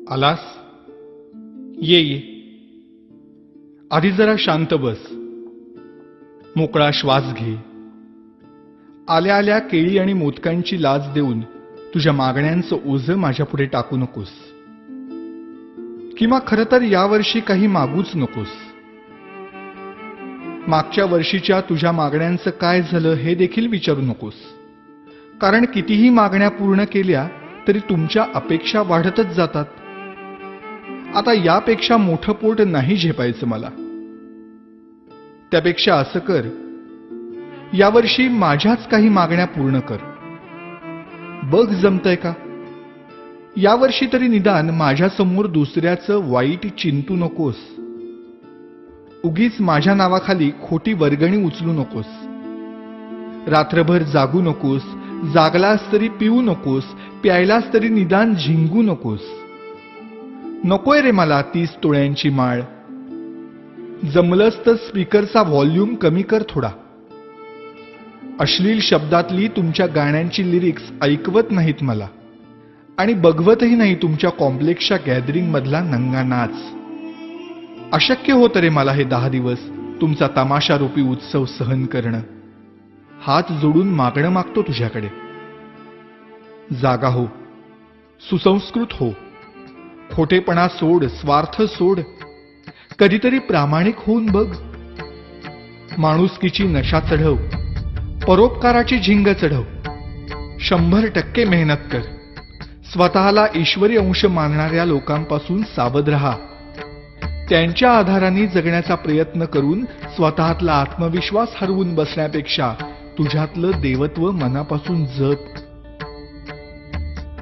आलास? ये ये. आधी जरा शांत बस. मोकळा श्वास घे. आल्या आल्या केळी आणि मोदकांची लाच देऊन तुझ्या मागण्यांचं ओझं माझ्यापुढे टाकू नकोस. किंवा खरं तर यावर्षी काही मागूच नकोस. मागच्या वर्षीच्या तुझ्या मागण्यांचं काय झालं हे देखील विचारू नकोस. कारण कितीही मागण्या पूर्ण केल्या तरी तुमच्या अपेक्षा वाढतच जातात. आता यापेक्षा मोठं पोट नाही झेपायचं मला. त्यापेक्षा असं कर, यावर्षी माझ्याच काही मागण्या पूर्ण कर. बघ जमतंय का? यावर्षी तरी निदान माझ्यासमोर दुसऱ्याचं वाईट चिंतू नकोस. उगीच माझ्या नावाखाली खोटी वर्गणी उचलू नकोस. रात्रभर जागू नकोस. जागलास तरी पिऊ नकोस. प्यायलास तरी निदान झिंगू नकोस. नकोय रे मला 30 तोळ्यांची माळ. जमलंच तर स्पीकरचा व्हॉल्यूम कमी कर थोडा. अश्लील शब्दातली तुमच्या गाण्यांची लिरिक्स ऐकवत नाहीत मला. आणि बघवतही नाही तुमच्या कॉम्प्लेक्सच्या गॅदरिंग मधला नंगा नाच. अशक्य होतं रे मला हे 10 दिवस तुमचा तमाशारूपी उत्सव सहन करणं. हात जोडून मागणं मागतो तुझ्याकडे. जागा हो. सुसंस्कृत हो. खोटेपणा सोड. स्वार्थ सोड. कधीतरी प्रामाणिक होऊन बघ. माणुसकीची नशा चढव. परोपकाराची झिंग चढव. 100% मेहनत कर. स्वतःला ईश्वरी अंश मानणाऱ्या लोकांपासून सावध राहा. त्यांच्या आधाराने जगण्याचा प्रयत्न करून स्वतःतला आत्मविश्वास हरवून बसण्यापेक्षा तुझ्यातलं देवत्व मनापासून जप.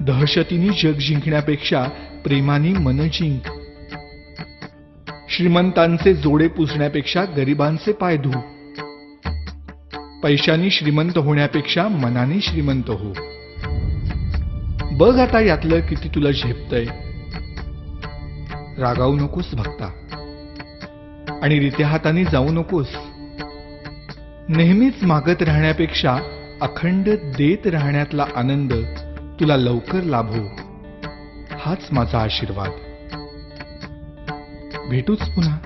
दहशतीने जग जिंकण्यापेक्षा प्रेमाने मन जिंक. श्रीमंतांचे जोडे पुसण्यापेक्षा गरिबांचे पाय धू. पैशाने श्रीमंत होण्यापेक्षा मनाने श्रीमंत हो. बघ आता यातलं किती तुला झेपतंय. रागावू नकोस भक्ता. आणि रित्या हाताने जाऊ नकोस. नेहमीच मागत राहण्यापेक्षा अखंड देत राहण्यातला आनंद तुला लवकर लाभो. हाच माझा आशीर्वाद. भेटूच पुन्हा.